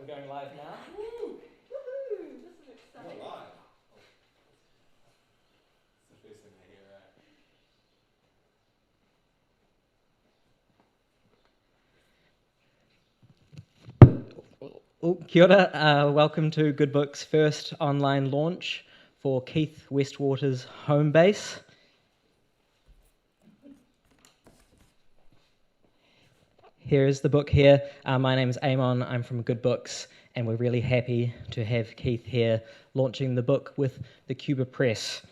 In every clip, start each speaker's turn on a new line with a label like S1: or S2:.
S1: We're going live now.
S2: Woo! Woohoo! This is exciting.
S3: You're live. It's the first thing they hear, right?
S1: Kia ora, welcome to Good Books' first online launch for Keith Westwater's home base. Here is the book here. My name is Amon, I'm from Good Books, and we're really happy to have Keith here launching the book with the Cuba Press.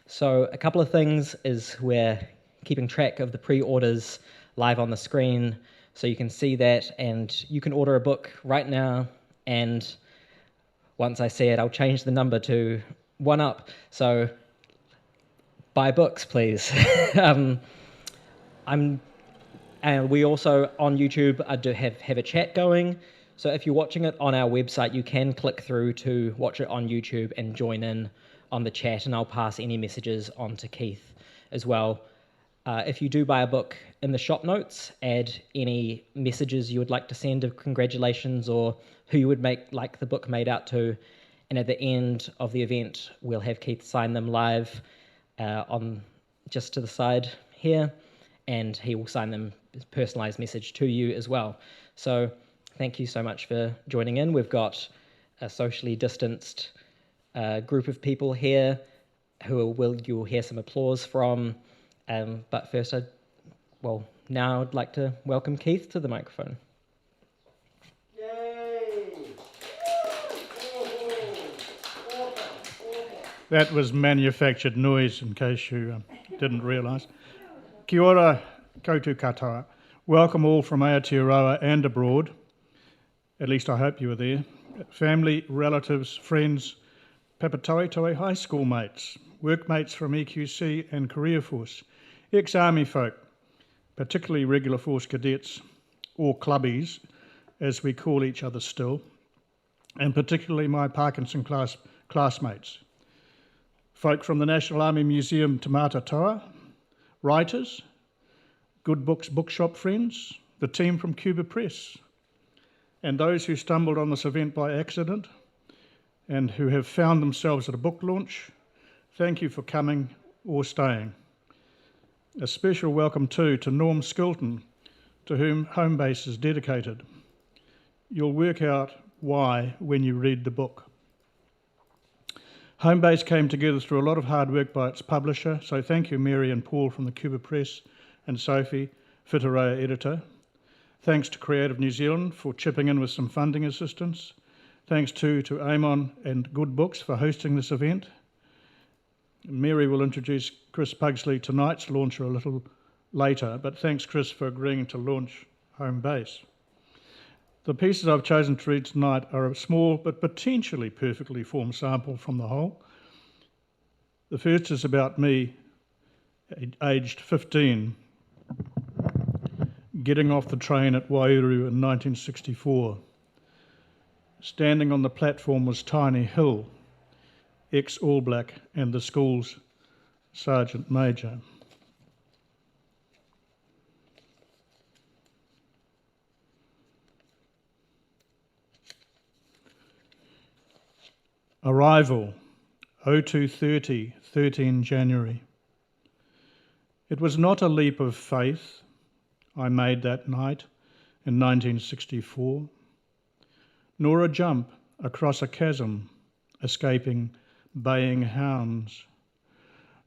S1: So a couple of things is we're keeping track of the pre-orders live on the screen, so you can see that, and you can order a book right now, and once I see it, I'll change the number to 1 up, so buy books, please. And we also, on YouTube, do have a chat going. So if you're watching it on our website, you can click through to watch it on YouTube and join in on the chat, and I'll pass any messages on to Keith as well. If you do buy a book, in the shop notes, add any messages you would like to send of congratulations or who you would like the book made out to. And at the end of the event, we'll have Keith sign them live on just to the side here, and he will sign them personalized message to you as well. So thank you so much for joining in. We've got a socially distanced group of people here who you'll hear some applause from. But first, now I'd like to welcome Keith to the microphone.
S3: Yay!
S4: That was manufactured noise, in case you didn't realise. Kia ora, koutou katoa. Welcome all from Aotearoa and abroad. At least I hope you were there. Family, relatives, friends, Papatoetoe high school mates, workmates from EQC and Career Force, ex-army folk, particularly Regular Force Cadets, or clubbies, as we call each other still, and particularly my Parkinson classmates, folk from the National Army Museum Te Matatoa, writers, Good Books bookshop friends, the team from Cuba Press, and those who stumbled on this event by accident and who have found themselves at a book launch. Thank you for coming or staying. A special welcome too to Norm Skilton, to whom Homebase is dedicated. You'll work out why when you read the book. Homebase came together through a lot of hard work by its publisher, so thank you Mary and Paul from the Cuba Press and Sophie, Whitireia editor. Thanks to Creative New Zealand for chipping in with some funding assistance. Thanks to Amon and Good Books for hosting this event. Mary will introduce Chris Pugsley, tonight's launcher, a little later, but thanks Chris for agreeing to launch Homebase. The pieces I've chosen to read tonight are a small but potentially perfectly formed sample from the whole. The first is about me, aged 15, getting off the train at Waiouru in 1964. Standing on the platform was Tiny Hill, ex-All Black and the school's Sergeant Major. Arrival, 02:30, 13 January. It was not a leap of faith I made that night in 1964, nor a jump across a chasm, escaping baying hounds,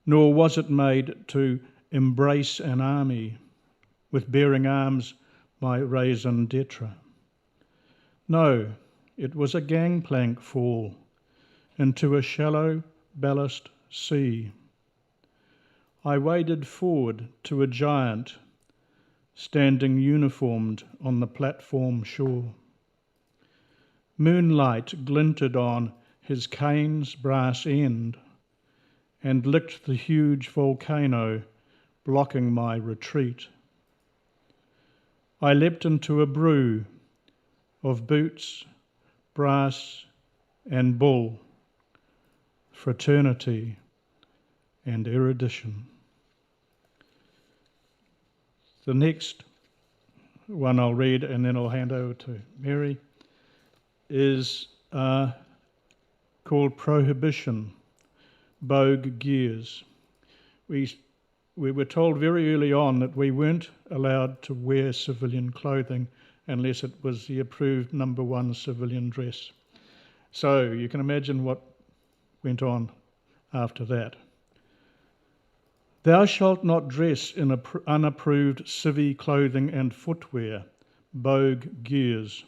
S4: nor was it made to embrace an army with bearing arms my raison d'etre. No, it was a gangplank fall into a shallow ballast sea. I waded forward to a giant standing uniformed on the platform shore. Moonlight glinted on his cane's brass end and licked the huge volcano blocking my retreat. I leapt into a brew of boots, brass and bull, fraternity and erudition. The next one I'll read and then I'll hand over to Mary is called Prohibition, Bogue Gears. We were told very early on that we weren't allowed to wear civilian clothing unless it was the approved number 1 civilian dress. So you can imagine what went on after that. Thou shalt not dress in unapproved civvy clothing and footwear, Bogue Gears.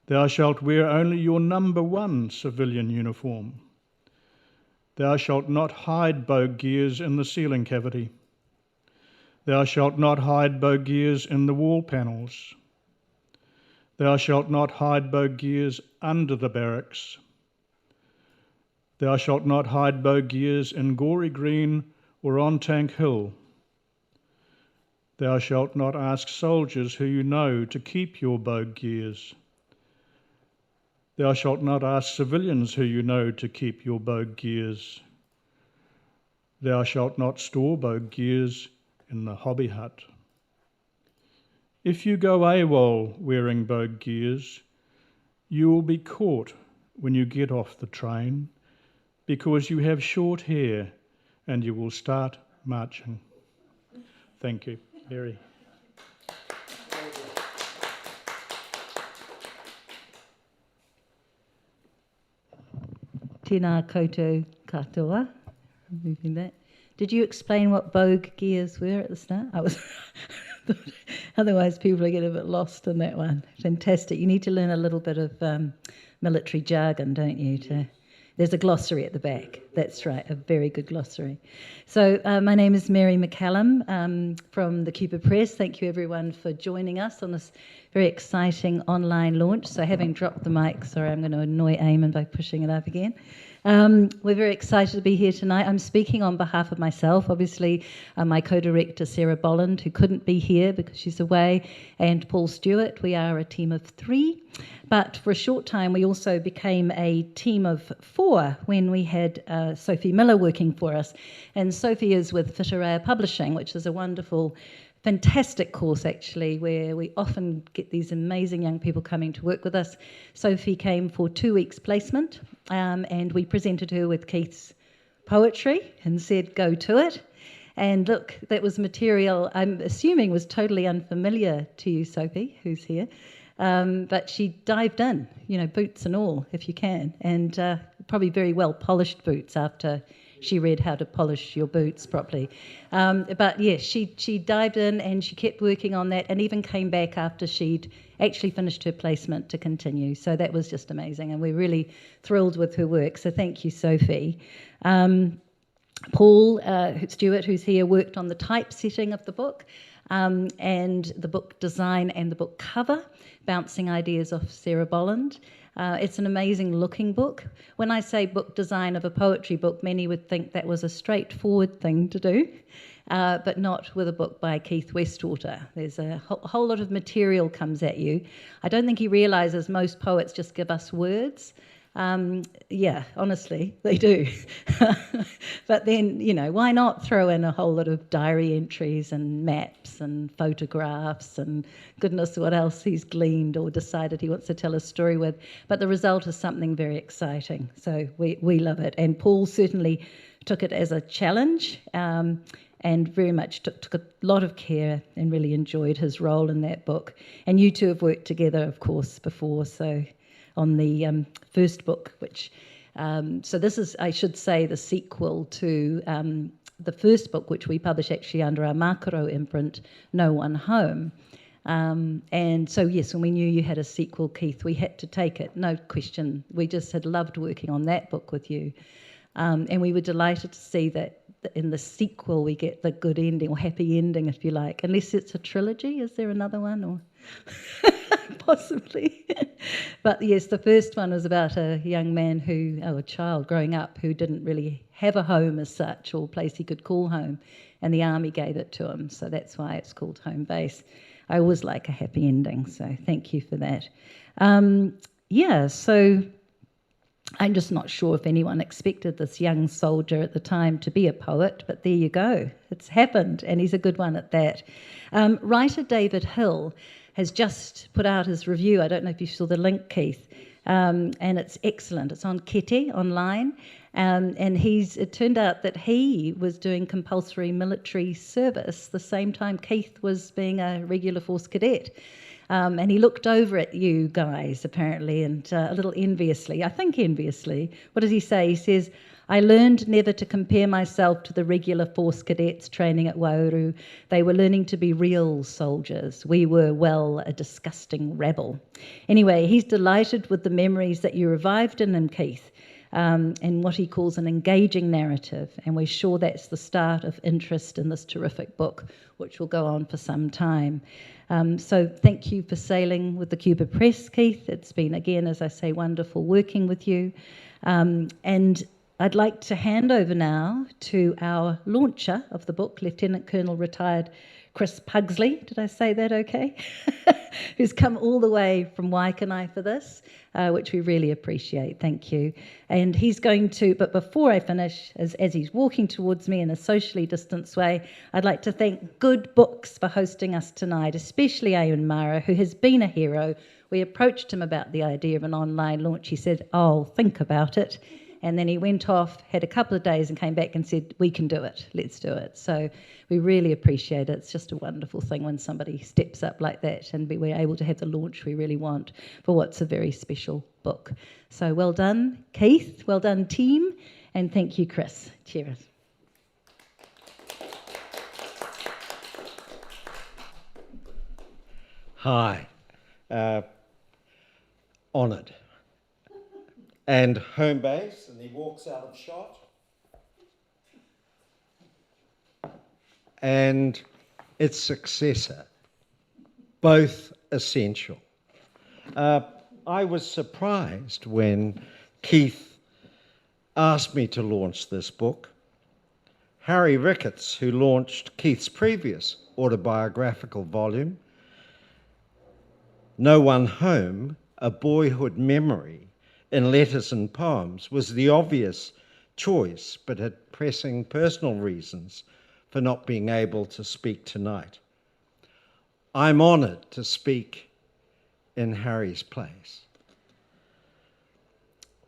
S4: Thou shalt wear only your number 1 civilian uniform. Thou shalt not hide Bogue Gears in the ceiling cavity. Thou shalt not hide Bogue Gears in the wall panels. Thou shalt not hide Bogue Gears under the barracks. Thou shalt not hide Bogue Gears in Gory Green or on Tank Hill. Thou shalt not ask soldiers who you know to keep your Bogue Gears. Thou shalt not ask civilians who you know to keep your Bogue Gears. Thou shalt not store Bogue Gears in the hobby hut. If you go AWOL wearing Bogue Gears, you will be caught when you get off the train because you have short hair and you will start marching. Thank you, Mary.
S3: Tēnā koutou katoa. Moving that. Did you explain what Bogue Gears were at the start? I was. Otherwise, people get a bit lost in that one. Fantastic. You need to learn a little bit of military jargon, don't you? There's a glossary at the back. That's right, a very good glossary. So my name is Mary McCallum from the Cuba Press. Thank you, everyone, for joining us on this very exciting online launch. So having dropped the mic, sorry, I'm going to annoy Eamon by pushing it up again. We're very excited to be here tonight. I'm speaking on behalf of myself, obviously my co-director Sarah Bolland, who couldn't be here because she's away, and Paul Stewart. We are a team of 3, but for a short time we also became a team of 4 when we had Sophie Miller working for us. And Sophie is with Whitireia Publishing, which is a wonderful, fantastic course actually, where we often get these amazing young people coming to work with us. Sophie came for 2 weeks placement, and we presented her with Keith's poetry and said, go to it. And look, that was material I'm assuming was totally unfamiliar to you, Sophie, who's here. But she dived in, boots and all, if you can, and probably very well polished boots after she read how to polish your boots properly. But yes, she dived in and she kept working on that and even came back after she'd actually finished her placement to continue. So that was just amazing, and we're really thrilled with her work. So thank you, Sophie. Paul Stewart, who's here, worked on the typesetting of the book and the book design and the book cover, bouncing ideas off Sarah Bolland. It's an amazing looking book. When I say book design of a poetry book, many would think that was a straightforward thing to do, but not with a book by Keith Westwater. There's a whole lot of material comes at you. I don't think he realises most poets just give us words. Yeah, honestly, they do. But then, why not throw in a whole lot of diary entries and maps and photographs and goodness what else he's gleaned or decided he wants to tell a story with. But the result is something very exciting. So we love it. And Paul certainly took it as a challenge and very much took a lot of care and really enjoyed his role in that book. And you two have worked together, of course, before, so on the first book, which, so this is, I should say, the sequel to the first book, which we published actually under our Makaro imprint, No One Home. And so, yes, when we knew you had a sequel, Keith, we had to take it, no question. We just had loved working on that book with you. And we were delighted to see that in the sequel we get the good ending, or happy ending, if you like. Unless it's a trilogy, is there another one? Or possibly. But yes, the first one was about a young man a child growing up who didn't really have a home as such, or a place he could call home, and the army gave it to him. So that's why it's called Home Base. I always like a happy ending, so thank you for that. So I'm just not sure if anyone expected this young soldier at the time to be a poet, but there you go. It's happened, and he's a good one at that. Writer David Hill has just put out his review. I don't know if you saw the link, Keith. and it's excellent. It's on Kete online. And it turned out that he was doing compulsory military service the same time Keith was being a regular force cadet. And he looked over at you guys, apparently, and a little enviously, I think enviously. What does he say? He says, I learned never to compare myself to the regular force cadets training at Waiouru. They were learning to be real soldiers. We were, well, a disgusting rabble. Anyway, he's delighted with the memories that you revived in him, Keith, and what he calls an engaging narrative. And we're sure that's the start of interest in this terrific book, which will go on for some time. So thank you for sailing with the Cuba Press, Keith. It's been, again, as I say, wonderful working with you. And I'd like to hand over now to our launcher of the book, Lieutenant Colonel retired Chris Pugsley. Did I say that okay? Who's come all the way from Waikanae for this, which we really appreciate. Thank you. And he's going to, but before I finish, as he's walking towards me in a socially distanced way, I'd like to thank Good Books for hosting us tonight, especially Ewan Mara, who has been a hero. We approached him about the idea of an online launch. He said, "I'll think about it." And then he went off, had a couple of days and came back and said, we can do it, let's do it. So we really appreciate it. It's just a wonderful thing when somebody steps up like that and we're able to have the launch we really want for what's a very special book. So well done, Keith, well done, team, and thank you, Chris. Cheers.
S5: Hi, honoured. And home base, and he walks out of shot. And its successor, both essential. I was surprised when Keith asked me to launch this book. Harry Ricketts, who launched Keith's previous autobiographical volume, No One Home, A Boyhood Memory, in letters and poems, was the obvious choice, but had pressing personal reasons for not being able to speak tonight. I'm honoured to speak in Harry's place.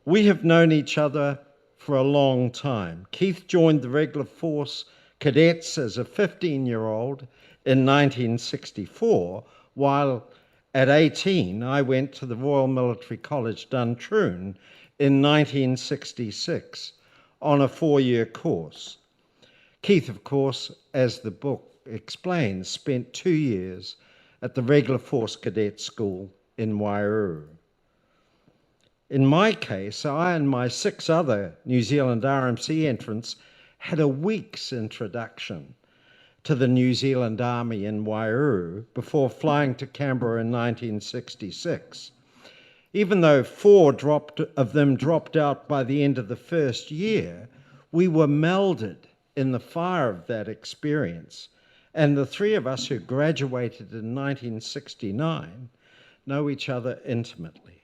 S5: We have known each other for a long time. Keith joined the Regular Force Cadets as a 15-year-old in 1964, while at 18, I went to the Royal Military College Duntroon in 1966 on a 4-year course. Keith, of course, as the book explains, spent 2 years at the Regular Force Cadet School in Waiouru. In my case, I and my 6 other New Zealand RMC entrants had a week's introduction to the New Zealand Army in Waiouru before flying to Canberra in 1966. Even though 4 of them dropped out by the end of the first year, we were melded in the fire of that experience. And the 3 of us who graduated in 1969 know each other intimately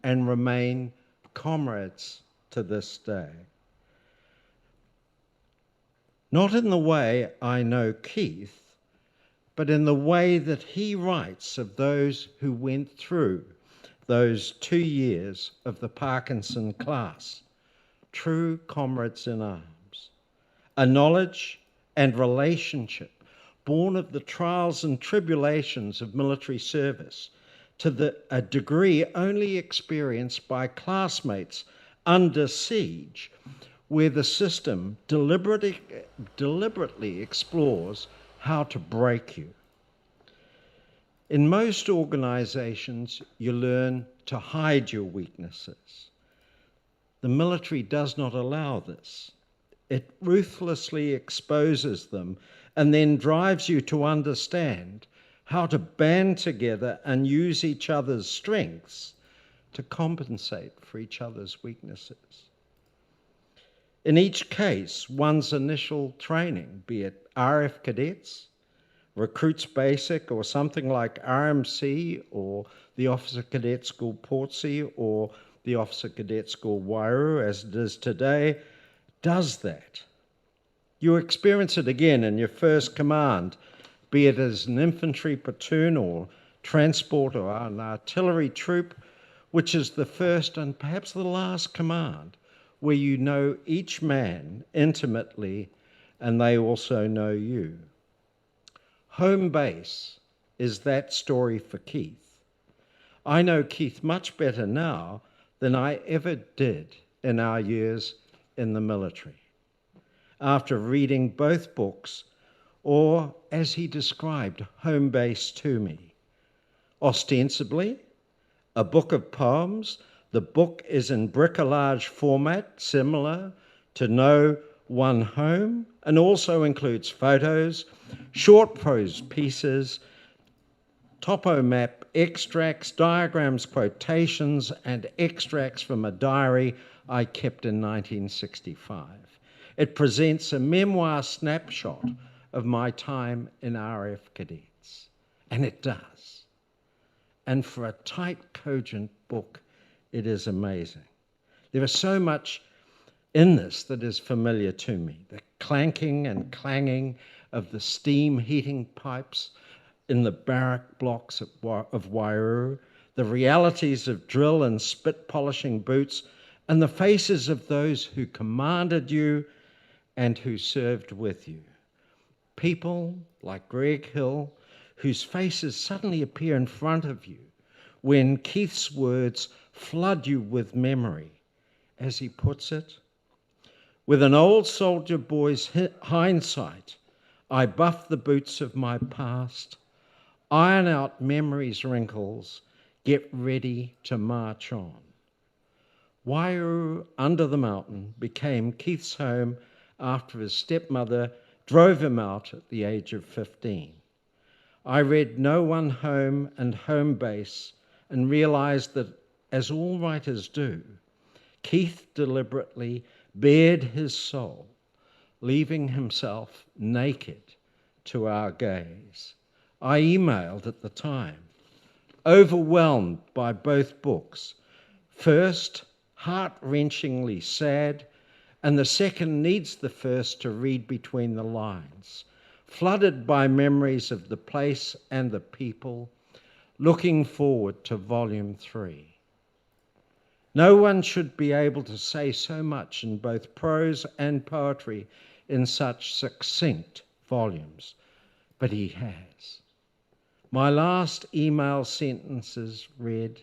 S5: and remain comrades to this day. Not in the way I know Keith, but in the way that he writes of those who went through those 2 years of the Parkinson class, true comrades in arms, a knowledge and relationship born of the trials and tribulations of military service to a degree only experienced by classmates under siege, where the system deliberately explores how to break you. In most organizations, you learn to hide your weaknesses. The military does not allow this. It ruthlessly exposes them and then drives you to understand how to band together and use each other's strengths to compensate for each other's weaknesses. In each case, one's initial training, be it RF cadets, recruits basic, or something like RMC, or the Officer Cadet School Portsea, or the Officer Cadet School Waiouru, as it is today, does that. You experience it again in your first command, be it as an infantry platoon or transport or an artillery troop, which is the first and perhaps the last command, where you know each man intimately and they also know you. Home base is that story for Keith. I know Keith much better now than I ever did in our years in the military. After reading both books, or as he described, home base to me. Ostensibly, a book of poems, the book is in bricolage format, similar to No One Home, and also includes photos, short prose pieces, topo map extracts, diagrams, quotations, and extracts from a diary I kept in 1965. It presents a memoir snapshot of my time in RF Cadets, and it does. And for a tight, cogent book, it is amazing. There is so much in this that is familiar to me. The clanking and clanging of the steam heating pipes in the barrack blocks of Waiouru, the realities of drill and spit polishing boots, and the faces of those who commanded you and who served with you. People like Greg Hill, whose faces suddenly appear in front of you when Keith's words flood you with memory. As he puts it, with an old soldier boy's hindsight, I buff the boots of my past, iron out memory's wrinkles, get ready to march on. Waiouru under the mountain became Keith's home after his stepmother drove him out at the age of 15. I read No One Home and Home Base and realized that, as all writers do, Keith deliberately bared his soul, leaving himself naked to our gaze. I emailed at the time, overwhelmed by both books. First, heart-wrenchingly sad, and the second needs the first to read between the lines, flooded by memories of the place and the people, looking forward to Volume 3. No one should be able to say so much in both prose and poetry in such succinct volumes, but he has. My last email sentences read,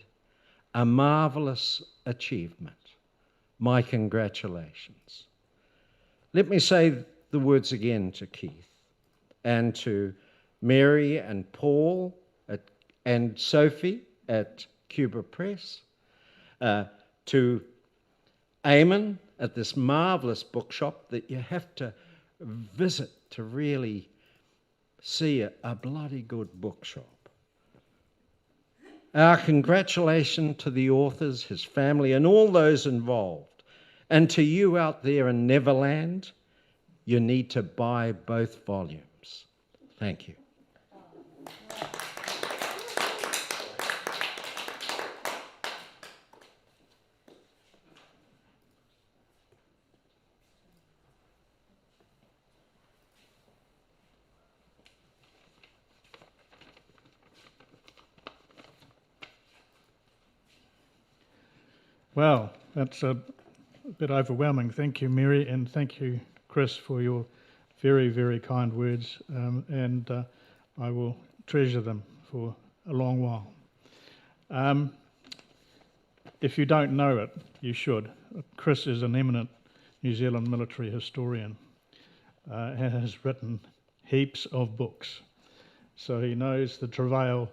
S5: "A marvelous achievement. My congratulations." Let me say the words again to Keith and to Mary and Paul and Sophie at Cuba Press, to Eamon at this marvelous bookshop that you have to visit to really see a bloody good bookshop. Our congratulations to the authors, his family, and all those involved. And to you out there in Neverland, you need to buy both volumes. Thank you.
S4: Well, that's a bit overwhelming. Thank you, Mary, and thank you, Chris, for your very, very kind words, and I will treasure them for a long while. If you don't know it, you should. Chris is an eminent New Zealand military historian and has written heaps of books, so he knows the travail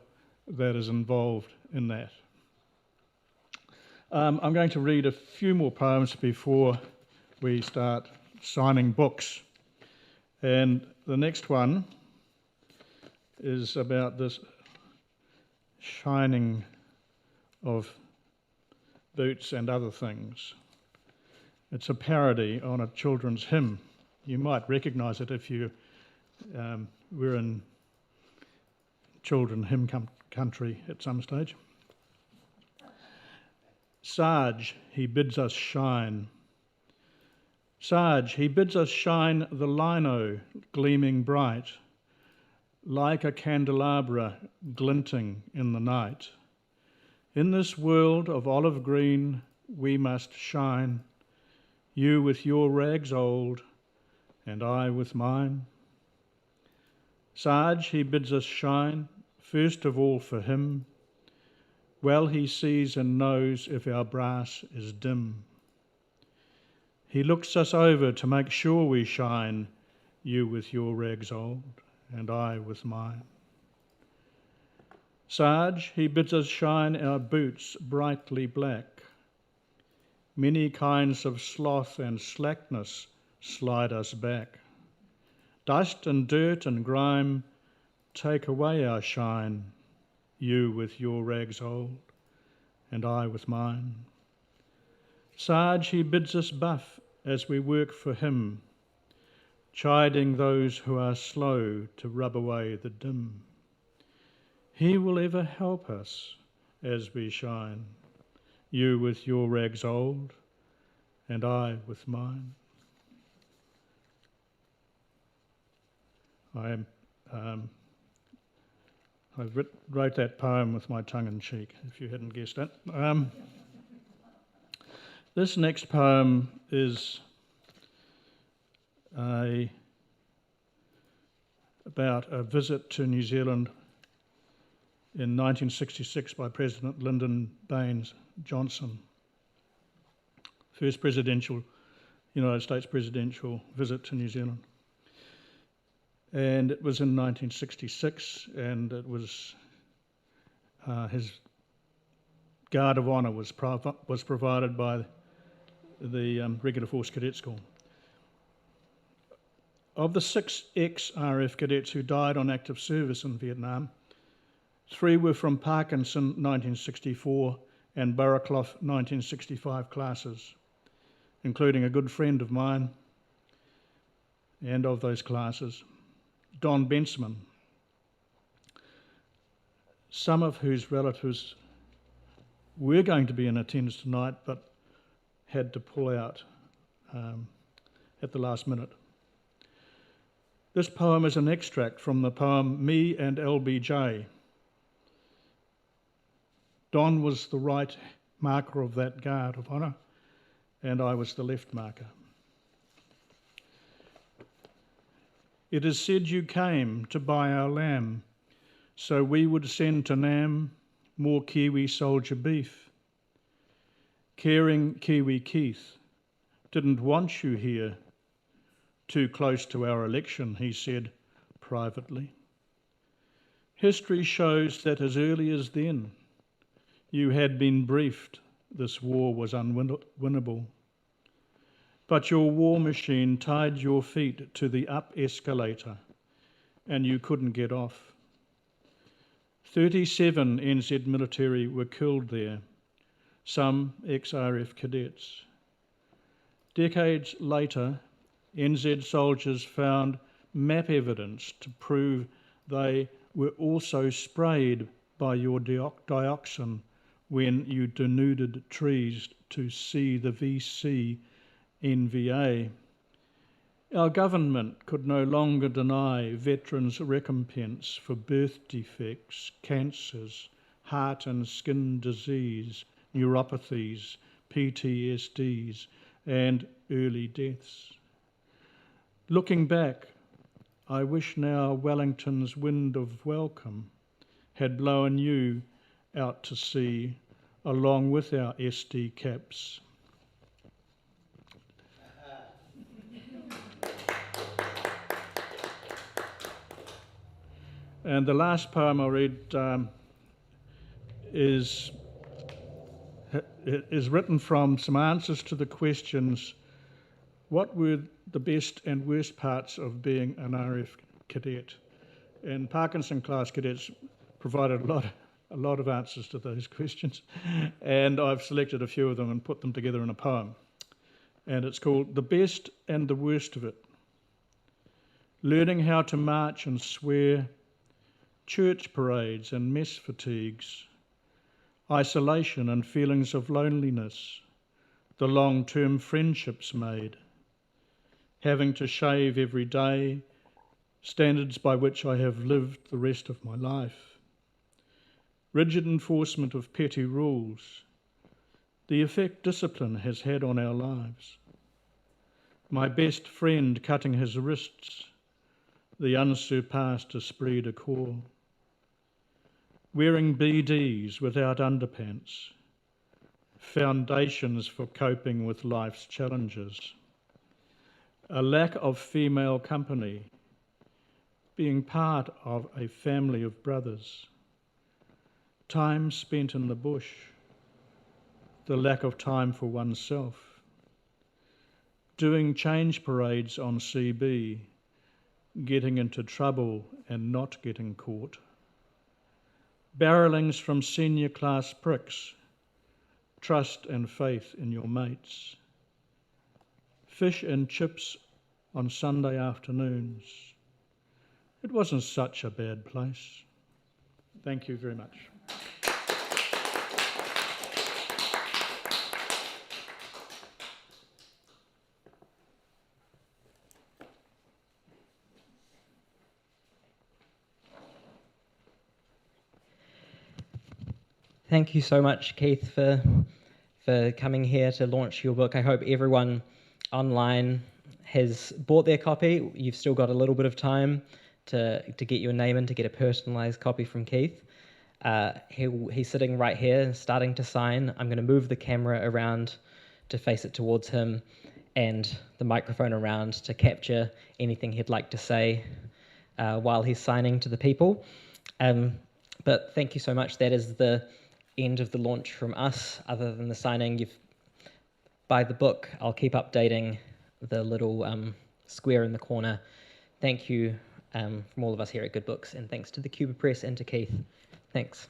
S4: that is involved in that. I'm going to read a few more poems before we start signing books. And the next one is about this shining of boots and other things. It's a parody on a children's hymn. You might recognise it if you were in children hymn country at some stage. Sarge, he bids us shine. Sarge, he bids us shine the lino gleaming bright, like a candelabra glinting in the night. In this world of olive green we must shine, you with your rags old, and I with mine. Sarge, he bids us shine, first of all for him. Well he sees and knows if our brass is dim. He looks us over to make sure we shine, you with your rags old, and I with mine. Sarge, he bids us shine our boots brightly black. Many kinds of sloth and slackness slide us back. Dust and dirt and grime take away our shine, you with your rags old, and I with mine. Sarge, he bids us buff as we work for him, chiding those who are slow to rub away the dim. He will ever help us as we shine, you with your rags old, and I with mine. I wrote that poem with my tongue in cheek, if you hadn't guessed it. This next poem is about a visit to New Zealand in 1966 by President Lyndon Baines Johnson. First United States presidential visit to New Zealand. And it was in 1966, and it was his Guard of Honour was provided by the Regular Force Cadet School. Of the 6 ex-RF cadets who died on active service in Vietnam, 3 were from Parkinson 1964 and Burraclough 1965 classes, including a good friend of mine and of those classes, Don Bensman, some of whose relatives were going to be in attendance tonight but had to pull out at the last minute. This poem is an extract from the poem Me and LBJ. Don was the right marker of that Guard of Honour, and I was the left marker. It is said you came to buy our lamb, so we would send to Nam more Kiwi soldier beef. Caring Kiwi Keith didn't want you here, too close to our election, he said privately. History shows that as early as then, you had been briefed this war was unwinnable. But your war machine tied your feet to the up escalator and you couldn't get off. 37 NZ military were killed there, some ex-RF cadets. Decades later, NZ soldiers found map evidence to prove they were also sprayed by your dioxin when you denuded trees to see the VC NVA. Our government could no longer deny veterans recompense for birth defects, cancers, heart and skin disease, neuropathies, PTSDs, and early deaths. Looking back, I wish now Wellington's wind of welcome had blown you out to sea along with our SD caps. And the last poem I'll read is written from some answers to the questions, what were the best and worst parts of being an RF cadet? And Parkinson class cadets provided a lot of answers to those questions, and I've selected a few of them and put them together in a poem. And it's called The Best and the Worst of It. Learning how to march and swear, church parades and mess fatigues, isolation and feelings of loneliness, the long-term friendships made, having to shave every day, standards by which I have lived the rest of my life, rigid enforcement of petty rules, the effect discipline has had on our lives. My best friend cutting his wrists, the unsurpassed esprit de corps. Wearing BDs without underpants, foundations for coping with life's challenges. A lack of female company, being part of a family of brothers. Time spent in the bush, the lack of time for oneself. Doing change parades on CB, getting into trouble and not getting caught. Barrelings from senior class pricks, trust and faith in your mates. Fish and chips on Sunday afternoons. It wasn't such a bad place. Thank you very much.
S1: Thank you so much, Keith, for coming here to launch your book. I hope everyone online has bought their copy. You've still got a little bit of time to get your name in, to get a personalised copy from Keith. He's sitting right here, starting to sign. I'm going to move the camera around to face it towards him and the microphone around to capture anything he'd like to say while he's signing to the people. But thank you so much. That is the end of the launch from us. Other than the signing, buy the book. I'll keep updating the little square in the corner. Thank you from all of us here at Good Books, and thanks to the Cuba Press and to Keith. Thanks.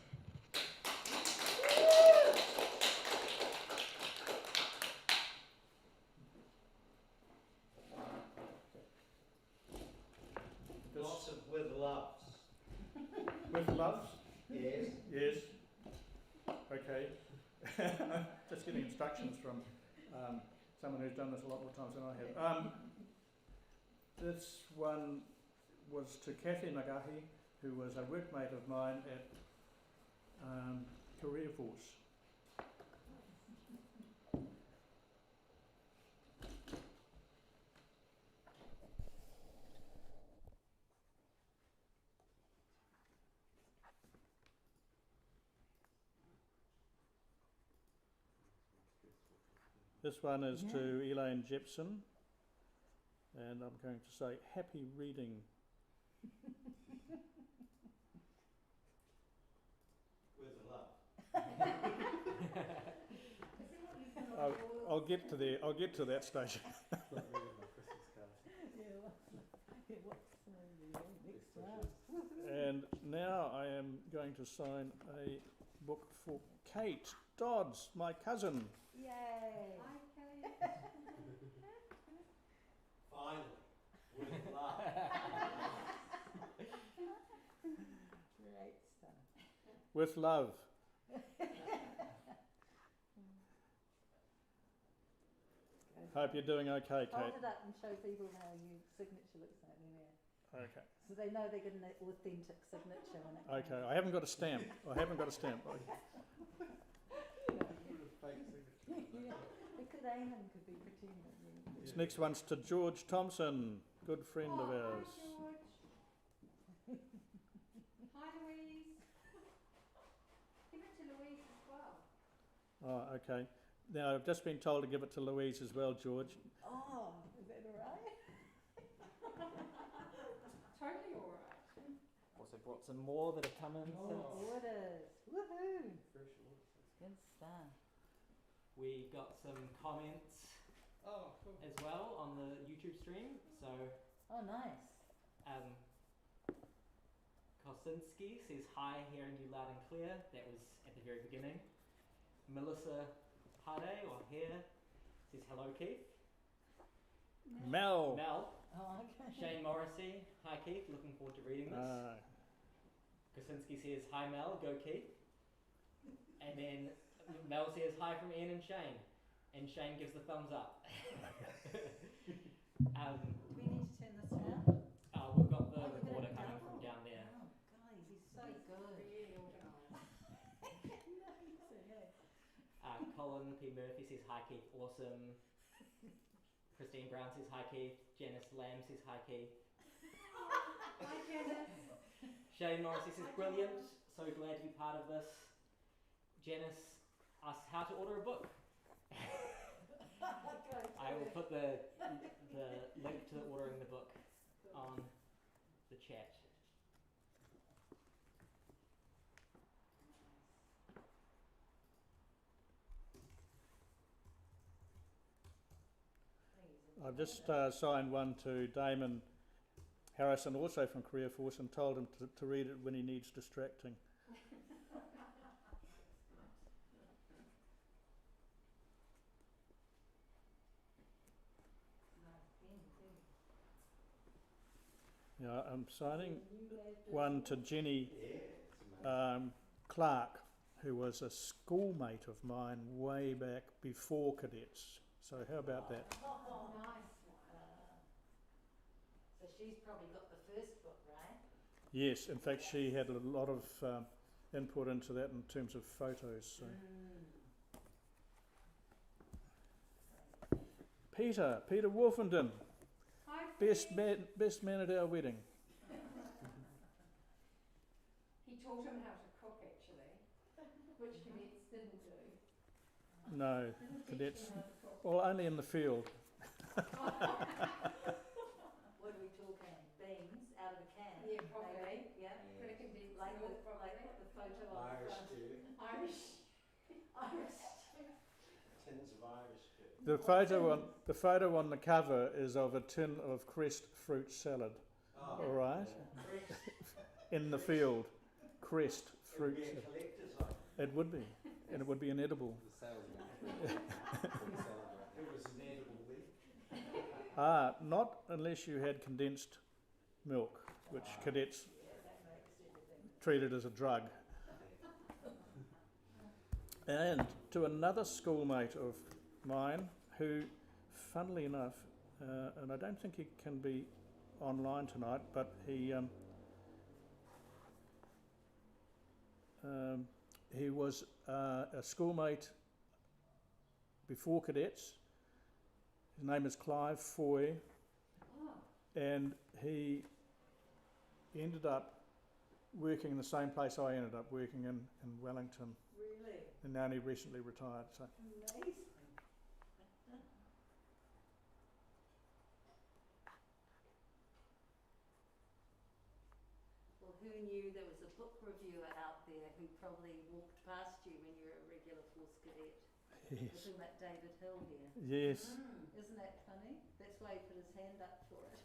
S5: Lots of with loves.
S4: With loves?
S5: Yes.
S4: Yes. Okay. Just getting instructions from someone who's done this a lot more times than I have. This one was to Kathy Nagahi, who was a workmate of mine at Career Force. This one is to Elaine Jepson, and I'm going to say happy reading.
S5: With love.
S4: I'll get to there. I'll get to that station. And now I am going to sign a book for Kate Dodds, my cousin.
S3: Yay!
S2: Hi, Kate.
S5: Finally, with love.
S3: Great stuff.
S4: With love. Hope you're doing okay, Kate.
S3: Hold it up and show people how your signature looks like in there.
S4: Okay.
S3: So they know they're getting an authentic signature when it
S4: Okay, I haven't got a stamp.
S3: Yeah. Eamon could be pretending.
S4: This next one's to George Thompson, good friend of ours.
S2: Hi, George. Hi, Louise. Give it to Louise as well.
S4: Oh, okay. Now, I've just been told to give it to Louise as well, George.
S3: Oh, is that all right?
S2: Totally all right.
S1: Also brought some more that have come in since.
S3: Orders. Woohoo! Good stuff.
S1: We got some comments as well on the YouTube stream. So
S3: Oh, nice.
S1: Kosinski says hi, hearing you loud and clear. That was at the very beginning. Melissa Hade or Hare says hello, Keith.
S4: Mel.
S3: Oh, okay.
S1: Shane Morrissey, hi Keith, looking forward to reading this. Kosinski says hi Mel, go Keith. And then Mel says hi from Ian and Shane. And Shane gives the thumbs up.
S3: Do we need to turn this around?
S1: We've got the
S3: Oh, we've got
S1: recorder
S3: it
S1: coming
S3: double.
S1: from down there.
S3: Oh, guys, he's so good.
S2: Really organised.
S1: Colin P. Murphy says hi Keith, awesome. Christine Brown says hi Keith. Janice Lamb says hi Keith.
S2: Hi, Janice.
S1: Shane Morrissey says brilliant, so glad to be part of this. Janice asks how to order a book. I will put the link to ordering the book on the chat.
S4: I've just signed one to Damon Harrison, also from Career Force, and told him to read it when he needs distracting. Yeah, I'm signing one to Jenny Clark, who was a schoolmate of mine way back before cadets. So how about that?
S2: Oh, nice.
S3: So she's probably got the first book, right?
S4: Yes, in fact, she had a lot of input into that in terms of photos. So. Peter Wolfenden,
S2: Hi,
S4: best man at our wedding.
S2: He taught him how to cook, actually, which cadets didn't do.
S4: No, cadets, well, only in the field.
S3: What are we talking? Beans out of a can?
S2: Yeah, probably.
S3: Maybe, yeah.
S2: Could have condensed
S3: Like
S2: milk,
S3: the photo on
S5: Irish
S3: the front.
S5: stew.
S2: Irish stew.
S5: Tins of Irish stew.
S4: The photo on the cover is of a tin of Crest fruit salad.
S5: Oh,
S4: All right,
S5: yeah.
S4: in the field, Crest
S5: It would
S4: fruit
S5: be a
S4: salad.
S5: collector's item.
S4: It would be, and it would be inedible.
S6: The salesman.
S5: It was an edible week.
S4: Not unless you had condensed milk, which cadets treated as a drug. And to another schoolmate of mine who, funnily enough, and I don't think he can be online tonight, but he was a schoolmate before cadets. His name is Clive Foy, and he ended up working in the same place I ended up working in Wellington,
S3: Really?
S4: and now he recently retired. So
S3: Amazing. Well, who knew there was a book reviewer out there who probably walked past you when you were a regular force cadet? We're
S4: yes,
S3: talking about David Hill here.
S4: yes.
S3: Isn't that funny? That's why he put his hand up for it.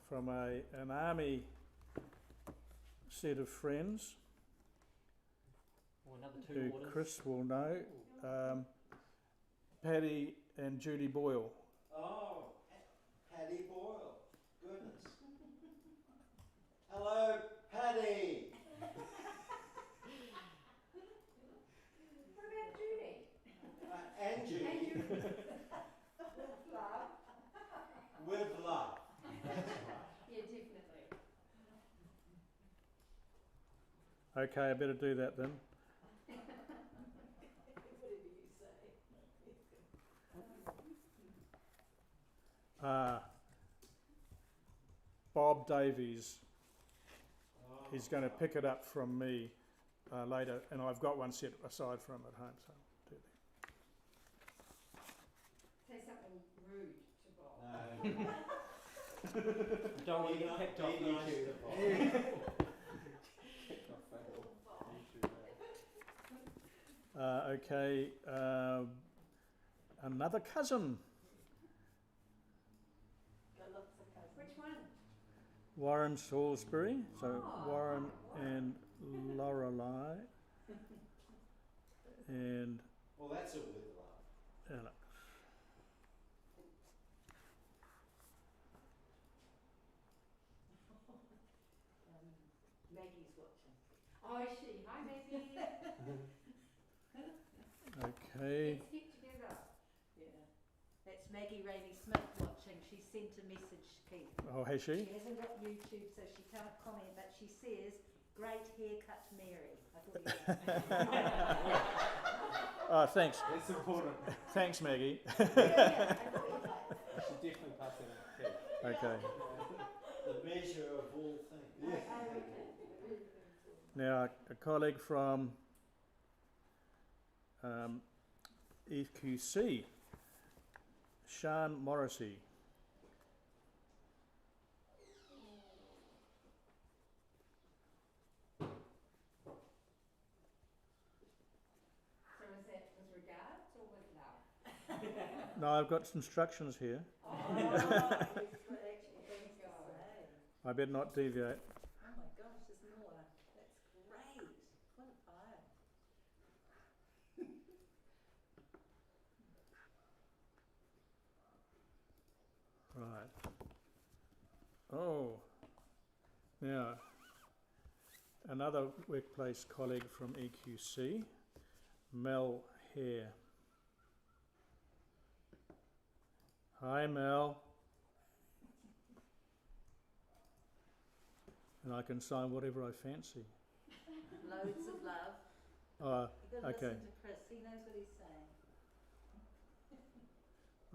S4: From an army set of friends
S1: Or another two
S4: who
S1: orders.
S4: Chris will know, Paddy and Judy Boyle.
S5: Oh, Paddy Boyle. Goodness. Hello, Paddy.
S2: What about Judy?
S5: And Judy.
S2: Love.
S5: With love. That's right.
S2: Yeah, definitely.
S4: Okay, I better do that then.
S3: Whatever you say.
S4: Bob Davies,
S5: Oh,
S4: he's going to pick it up from me later, and I've got one set aside for him at home, so I'll do that.
S2: Say something rude to Bob.
S5: No.
S1: Don't want to get picked off
S5: Be nice
S1: YouTube.
S5: to Bob.
S4: Okay, another cousin,
S3: Got lots of cousins.
S2: Which one?
S4: Warren Salisbury. So
S2: Oh,
S4: Warren
S2: wow.
S4: and Lorelei and
S5: Well, that's it with love.
S4: Alex.
S3: Maggie's watching.
S2: Oh, is she? Hi, Maggie.
S4: Okay,
S2: Let's get together.
S3: Yeah. That's Maggie Rainey Smith watching. She sent a message, Keith.
S4: oh, has
S3: She
S4: she?
S3: hasn't got YouTube, so she can't comment, but she says, Great haircut, Mary. I thought you were
S4: Oh, thanks.
S6: That's important.
S4: Thanks, Maggie.
S6: I should definitely pass that on to Keith.
S4: Okay.
S5: The measure of all things.
S4: Now, a colleague from EQC, Sean Morrissey.
S2: So is that with regards or with love?
S4: No, I've got instructions here. I better not deviate.
S3: Oh my gosh, there's more. That's great. What a pile.
S4: Right. Oh, now, another workplace colleague from EQC, Mel Hare. Hi, Mel. And I can sign whatever I fancy.
S3: Loads of love.
S4: Oh,
S3: You've got to
S4: okay.
S3: listen to Chris. He knows what he's saying.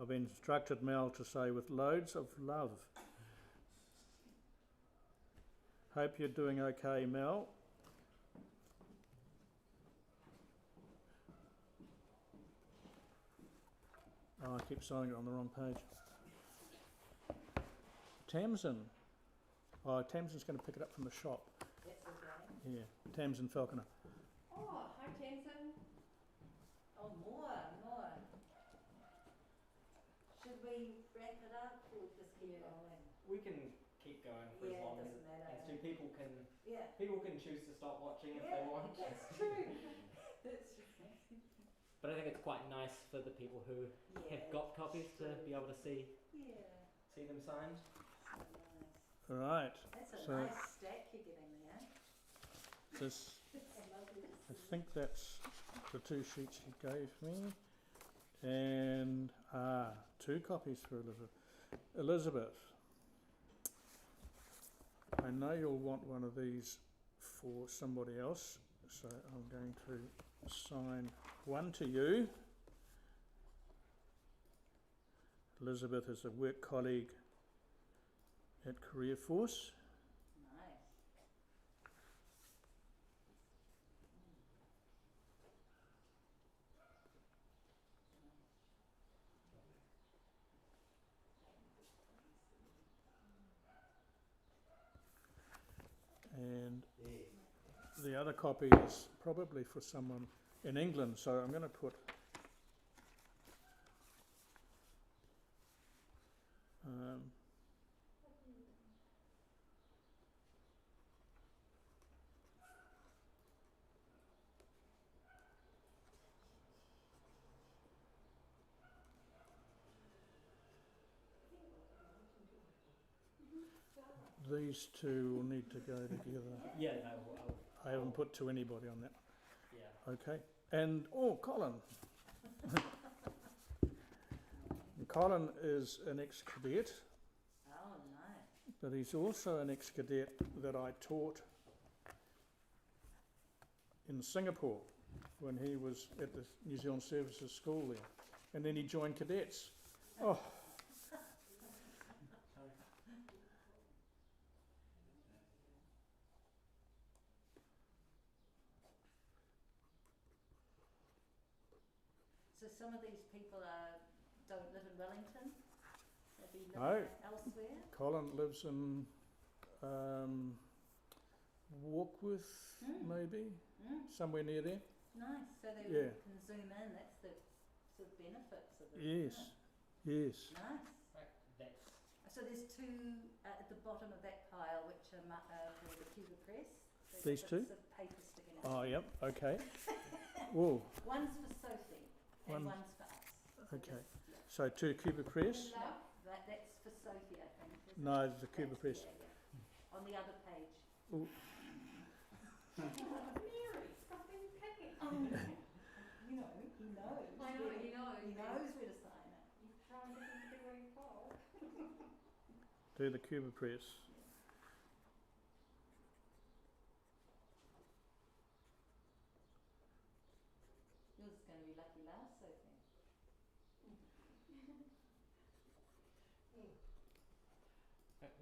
S4: I've instructed Mel to say with loads of love. Hope you're doing okay, Mel. Oh, I keep signing it on the wrong page. Tamsin. Oh, Tamsin's going to pick it up from the shop.
S3: That's okay.
S4: Yeah, Tamsin Falconer.
S2: Oh, hi Tamsin.
S3: Oh, more. Should we wrap it up or just keep going?
S1: We can keep going for
S3: Yeah,
S1: as long
S3: it
S1: as
S3: doesn't matter.
S1: as to people can
S3: Yeah.
S1: choose to stop watching if
S3: Yeah,
S1: they want.
S3: that's true. That's right.
S1: But I think it's quite nice for the people who have got copies to be able to see them signed.
S3: So nice.
S4: Right.
S3: That's a
S4: So
S3: nice stack you're getting there.
S4: this,
S3: It's lovely to
S4: I
S3: see.
S4: think that's the two sheets he gave me. And 2 copies for Elizabeth. Elizabeth, I know you'll want one of these for somebody else, so I'm going to sign one to you. Elizabeth is a work colleague at Career Force.
S3: Nice.
S4: And the other copy is probably for someone in England, so I'm going to put these two will need to go together.
S1: Yeah, no,
S4: I haven't put to anybody on that.
S1: yeah.
S4: Okay. And, Colin. Colin is an ex-cadet,
S3: Oh, nice.
S4: but he's also an ex-cadet that I taught in Singapore when he was at the New Zealand Services School there. And then he joined cadets. Oh,
S3: So some of these people don't live in Wellington? Maybe live
S4: No.
S3: elsewhere?
S4: Colin lives in Warkworth, maybe, somewhere near there.
S3: Nice. So they
S4: Yeah.
S3: can zoom in. That's the sort of benefits of it.
S4: Yes,
S3: isn't
S4: yes.
S3: it? Nice.
S1: Right, that's
S3: So there's 2 at the bottom of that pile, which are for the Cuba Press. There's
S4: These
S3: bits
S4: 2?
S3: of paper sticking out.
S4: Oh, yep, okay. Whoa,
S3: One's for Sophie and
S4: One-
S3: one's for us. So
S4: okay.
S3: just-
S4: So 2 Cuba Press?
S2: Love.
S3: That's for Sophie, I think. isn't
S4: No,
S3: it?
S4: the Cuba
S3: That's-
S4: Press.
S3: yeah. On the other page.
S4: Ooh.
S2: Mary, stop being picky.
S3: You know, he knows.
S2: I know, he knows.
S3: He knows where to sign it.
S2: You're trying to get him to do what you're told.
S4: Do the Cuba Press.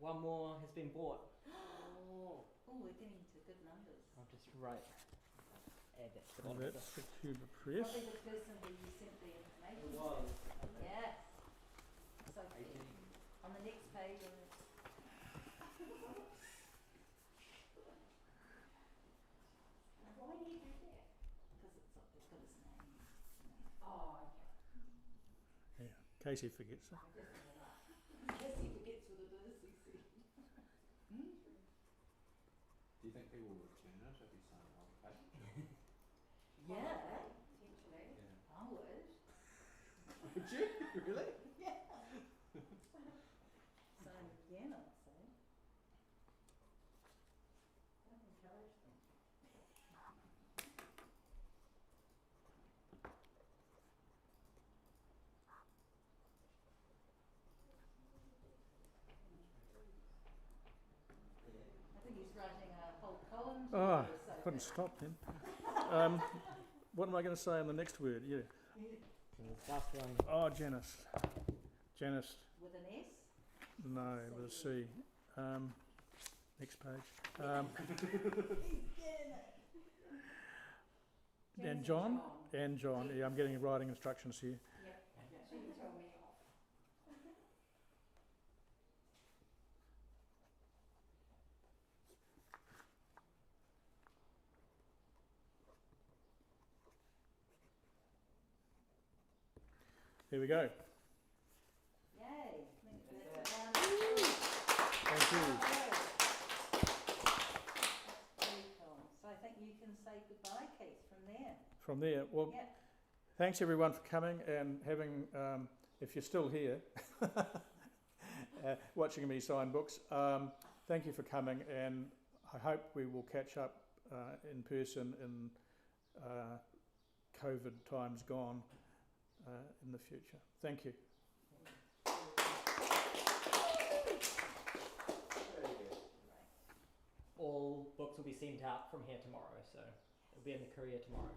S1: one more has been bought.
S3: Oh, we're getting to good numbers.
S1: I'll just add that to the
S4: And
S1: bottom of
S4: that's
S1: this.
S4: the Cuba Press.
S3: Probably the person who you sent the information.
S1: It was.
S3: Yes. So on the next page,
S2: Why do you do that?
S3: because it's got his name.
S2: Oh, okay.
S4: Yeah, Casey forgets it.
S3: Yes, he forgets what it is, he said.
S6: Do you think people will return it if you sign it on the page?
S3: Yeah,
S2: Potentially.
S6: Yeah.
S3: I would.
S6: Would you? Really?
S3: Yeah. So again, I'd say. Don't encourage them. I think he's writing a whole column.
S4: Ah,
S3: or so.
S4: couldn't stop then. What am I going to say on the next word? Yeah.
S1: And the last one.
S4: Oh, Janice. Janice.
S3: With an S.
S4: No, with a C. Next page. And John. And John. Yeah, I'm getting writing instructions here.
S2: Yep. She can tell me off.
S4: Here we go.
S3: Yay.
S4: Thank you.
S3: Very cool. So I think you can say goodbye, Keith, from there.
S4: From there, well,
S3: Yeah.
S4: thanks everyone for coming and having, if you're still here, watching me sign books. Thank you for coming, and I hope we will catch up in person in COVID times gone in the future. Thank you.
S1: All books will be sent out from here tomorrow, so it'll be in the courier tomorrow.